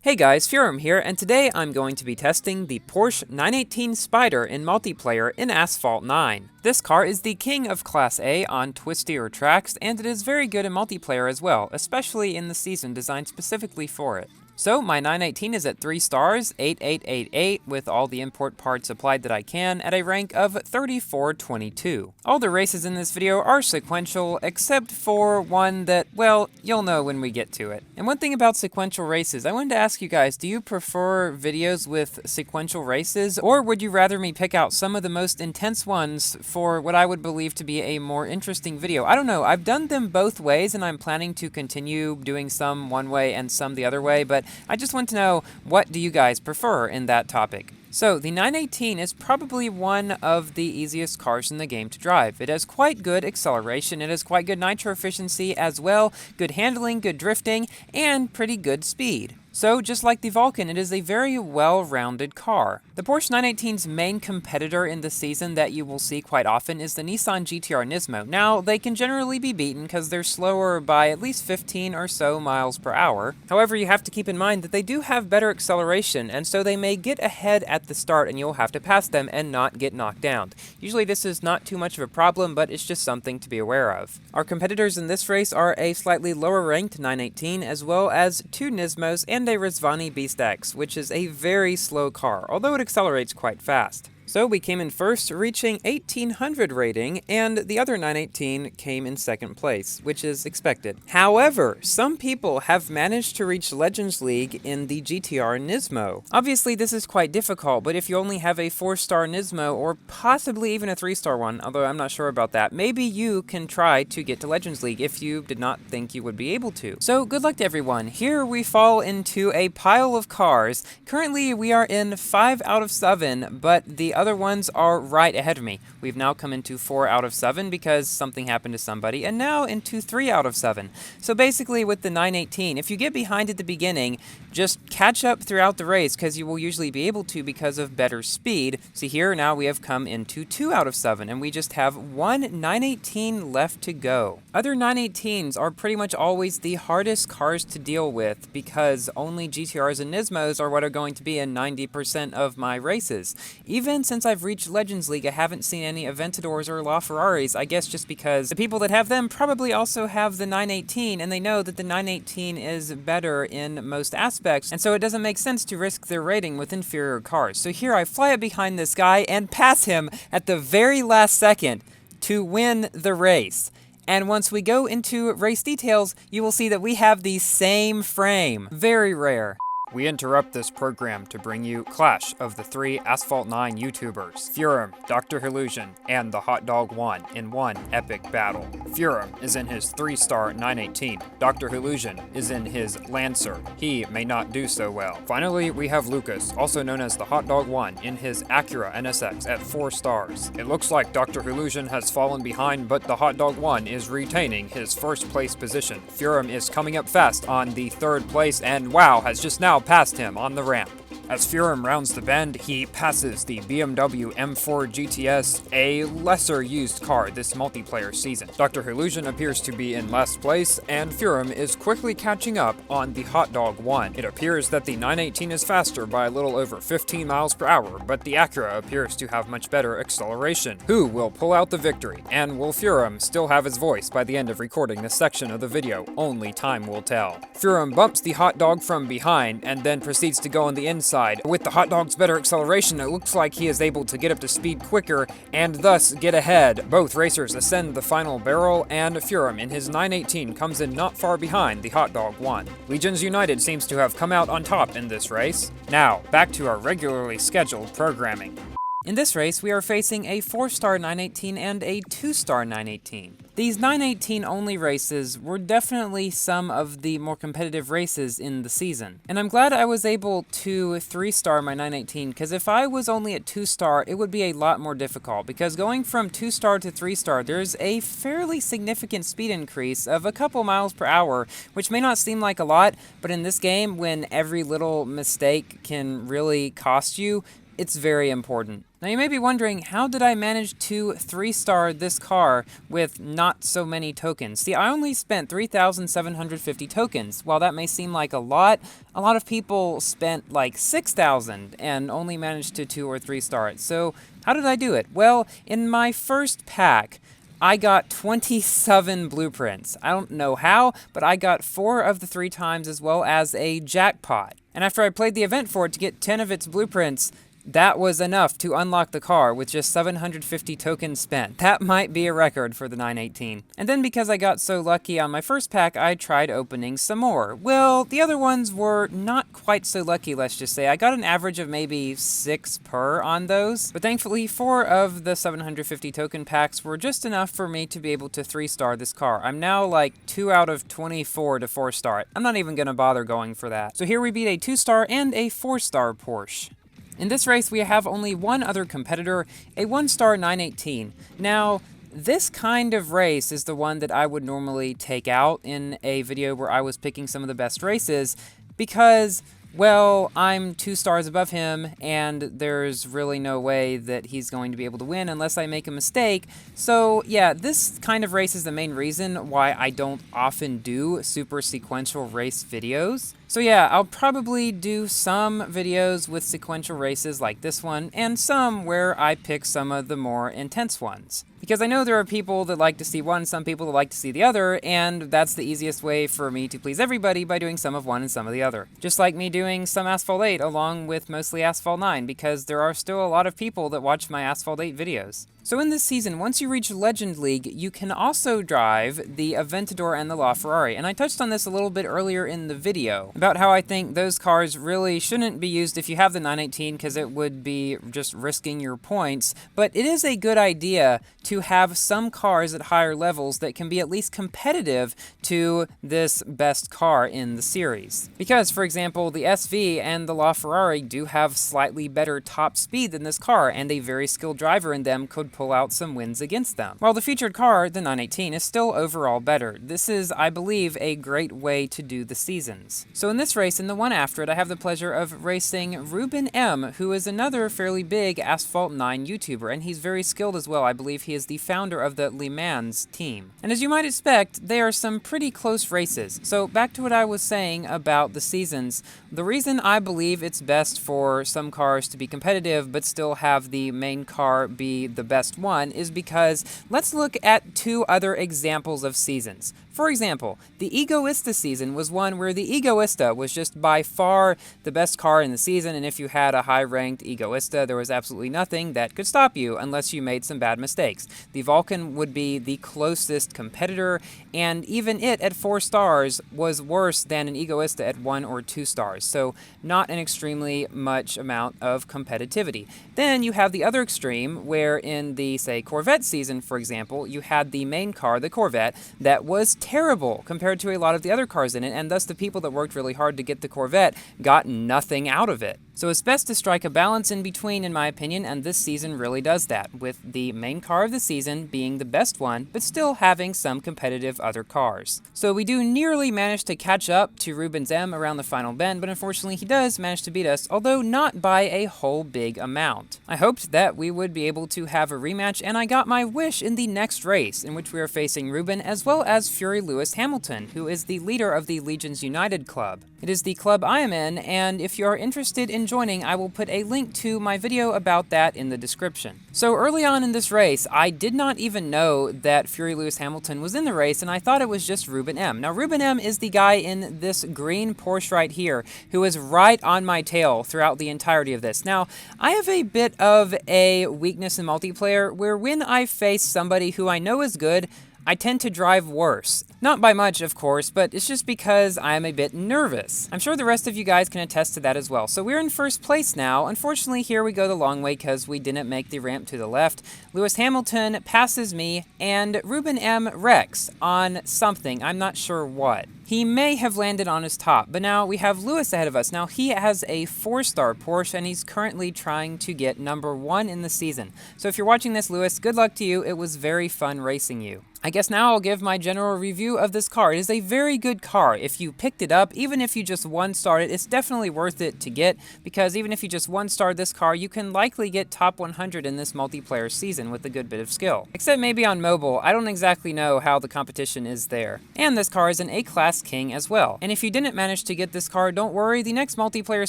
Hey guys, Furum here, and today I'm going to be testing the Porsche 918 Spyder in multiplayer in Asphalt 9. This car is the king of Class A on twistier tracks, and it is very good in multiplayer as well, especially in the season designed specifically for it. So my 918 is at 3 stars, 8888, with all the import parts applied that I can, at a rank of 3422. All the races in this video are sequential, except for one that, well, you'll know when we get to it. And one thing about sequential races, I wanted to ask you guys, do you prefer videos with sequential races, or would you rather me pick out some of the most intense ones for what I would believe to be a more interesting video? I don't know, I've done them both ways, and I'm planning to continue doing some one way and some the other way, but I just want to know, what do you guys prefer in that topic? So, the 918 is probably one of the easiest cars in the game to drive. It has quite good acceleration, it has quite good nitro efficiency as well, good handling, good drifting, and pretty good speed. So, just like the Vulcan, it is a very well-rounded car. The Porsche 918's main competitor in the season that you will see quite often is the Nissan GT-R Nismo. Now, they can generally be beaten because they're slower by at least 15 or so miles per hour. However, you have to keep in mind that they do have better acceleration, and so they may get ahead at the start and you'll have to pass them and not get knocked down. Usually this is not too much of a problem, but it's just something to be aware of. Our competitors in this race are a slightly lower-ranked 918, as well as 2 Nismos and a Rizvani Beast X, which is a very slow car, although it accelerates quite fast. So we came in first, reaching 1800 rating, and the other 918 came in second place, which is expected. However, some people have managed to reach Legends League in the GT-R Nismo. Obviously, this is quite difficult, but if you only have a 4-star Nismo, or possibly even a 3-star one, although I'm not sure about that, maybe you can try to get to Legends League if you did not think you would be able to. So good luck to everyone. Here we fall into a pile of cars. Currently, we are in 5 out of 7, but the other ones are right ahead of me. We've now come into 4 out of 7 because something happened to somebody, and now into 3 out of 7. So basically with the 918, if you get behind at the beginning, just catch up throughout the race because you will usually be able to because of better speed. See here, now we have come into 2 out of 7, and we just have one 918 left to go. Other 918s are pretty much always the hardest cars to deal with because only GTRs and Nismos are what are going to be in 90% of my races. Even since I've reached Legends League, I haven't seen any Aventadors or LaFerraris, I guess just because the people that have them probably also have the 918, and they know that the 918 is better in most aspects, and so it doesn't make sense to risk their rating with inferior cars. So here I fly up behind this guy and pass him at the very last second to win the race. And once we go into race details, you will see that we have the same frame. Very rare. We interrupt this program to bring you Clash of the 3 Asphalt 9 YouTubers, Furum, Dr. Illusion, and the Hot Dog 1 in one epic battle. Furum is in his 3-star 918. Dr. Illusion is in his Lancer. He may not do so well. Finally, we have Lucas, also known as the Hot Dog 1, in his Acura NSX at 4 stars. It looks like Dr. Illusion has fallen behind, but the Hot Dog 1 is retaining his first place position. Furum is coming up fast on the 3rd place, and wow, has just now passed him on the ramp. As Furum rounds the bend, he passes the BMW M4 GTS, a lesser used car this multiplayer season. Dr. Illusion appears to be in last place, and Furum is quickly catching up on the Hot Dog 1. It appears that the 918 is faster by a little over 15 miles per hour, but the Acura appears to have much better acceleration. Who will pull out the victory? And will Furum still have his voice by the end of recording this section of the video? Only time will tell. Furum bumps the Hot Dog from behind, and then proceeds to go on the inside. With the Hot Dog's better acceleration, it looks like he is able to get up to speed quicker and thus get ahead. Both racers ascend the final barrel, and Furum in his 918 comes in not far behind the Hot Dog 1. Legions United seems to have come out on top in this race. Now, back to our regularly scheduled programming. In this race, we are facing a 4-star 918 and a 2-star 918. These 918 only races were definitely some of the more competitive races in the season. And I'm glad I was able to 3-star my 918, because if I was only at 2-star, it would be a lot more difficult, because going from 2-star to 3-star, there's a fairly significant speed increase of a couple miles per hour, which may not seem like a lot, but in this game, when every little mistake can really cost you, it's very important. Now you may be wondering, how did I manage to 3-star this car with not so many tokens? See, I only spent 3,750 tokens. While that may seem like a lot of people spent like 6,000 and only managed to 2 or 3-star it. So how did I do it? Well, in my first pack, I got 27 blueprints. I don't know how, but I got 4 of the 3 times as well as a jackpot. And after I played the event for it to get 10 of its blueprints, that was enough to unlock the car with just 750 tokens spent. That might be a record for the 918. And then because I got so lucky on my first pack, I tried opening some more. Well, the other ones were not quite so lucky, let's just say. I got an average of maybe 6 per on those, but thankfully 4 of the 750 token packs were just enough for me to be able to 3-star this car. I'm now like 2 out of 24 to 4-star it. I'm not even gonna bother going for that. So here we beat a 2-star and a 4-star Porsche. In this race, we have only one other competitor, a 1-star 918. Now, this kind of race is the one that I would normally take out in a video where I was picking some of the best races, because, well, I'm 2 stars above him, and there's really no way that he's going to be able to win unless I make a mistake. So, yeah, this kind of race is the main reason why I don't often do super sequential race videos. So yeah, I'll probably do some videos with sequential races like this one, and some where I pick some of the more intense ones. Because I know there are people that like to see one, some people that like to see the other, and that's the easiest way for me to please everybody, by doing some of one and some of the other. Just like me doing some Asphalt 8 along with mostly Asphalt 9, because there are still a lot of people that watch my Asphalt 8 videos. So in this season, once you reach Legend League, you can also drive the Aventador and the LaFerrari, and I touched on this a little bit earlier in the video, about how I think those cars really shouldn't be used if you have the 918, because it would be just risking your points, but it is a good idea to have some cars at higher levels that can be at least competitive to this best car in the series. Because, for example, the SV and the LaFerrari do have slightly better top speed than this car, and a very skilled driver in them could pull out some wins against them. While the featured car, the 918, is still overall better. This is, I believe, a great way to do the seasons. So in this race, and the one after it, I have the pleasure of racing Ruben M, who is another fairly big Asphalt 9 YouTuber, and he's very skilled as well. I believe he is the founder of the Le Mans team. And as you might expect, they are some pretty close races. So back to what I was saying about the seasons, the reason I believe it's best for some cars to be competitive but still have the main car be the best one is because let's look at 2 other examples of seasons. For example, the Egoista season was one where the Egoista was just by far the best car in the season, and if you had a high-ranked Egoista, there was absolutely nothing that could stop you unless you made some bad mistakes. The Vulcan would be the closest competitor, and even it at 4 stars was worse than an Egoista at 1 or 2 stars, so not an extremely much amount of competitivity. Then you have the other extreme, where in the, say, Corvette season, for example, you had the main car, the Corvette, that was terrible compared to a lot of the other cars in it, and thus the people that worked really hard to get the Corvette got nothing out of it. So it's best to strike a balance in between, in my opinion, and this season really does that, with the main car of the season being the best one, but still having some competitive other cars. So we do nearly manage to catch up to Ruben's M around the final bend, but unfortunately he does manage to beat us, although not by a whole big amount. I hoped that we would be able to have a rematch, and I got my wish in the next race, in which we are facing Ruben as well as Fury Lewis Hamilton, who is the leader of the Legions United Club. It is the club I am in, and if you are interested in joining, I will put a link to my video about that in the description. So early on in this race, I did not even know that Fury Lewis Hamilton was in the race, and I thought it was just Ruben M. Now, Ruben M is the guy in this green Porsche right here, who is right on my tail throughout the entirety of this. Now, I have a bit of a weakness in multiplayer, where when I face somebody who I know is good, I tend to drive worse. Not by much, of course, but it's just because I'm a bit nervous. I'm sure the rest of you guys can attest to that as well. So we're in first place now. Unfortunately, here we go the long way because we didn't make the ramp to the left. Lewis Hamilton passes me, and Ruben M wrecks on something. I'm not sure what. He may have landed on his top, but now we have Lewis ahead of us. Now, he has a 4-star Porsche, and he's currently trying to get number 1 in the season. So if you're watching this, Lewis, good luck to you. It was very fun racing you. I guess now I'll give my general review of this car. It is a very good car. If you picked it up, even if you just one-starred it, it's definitely worth it to get, because even if you just one-starred this car, you can likely get top 100 in this multiplayer season with a good bit of skill. Except maybe on mobile, I don't exactly know how the competition is there. And this car is an A-Class King as well. And if you didn't manage to get this car, don't worry, the next multiplayer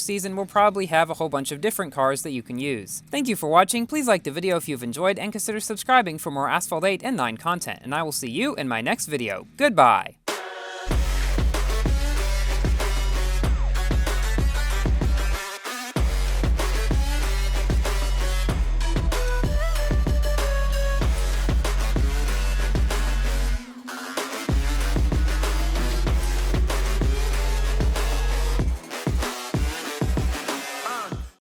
season will probably have a whole bunch of different cars that you can use. Thank you for watching. Please like the video if you've enjoyed, and consider subscribing for more Asphalt 8 and 9 content. And I will see you in my next video. Goodbye!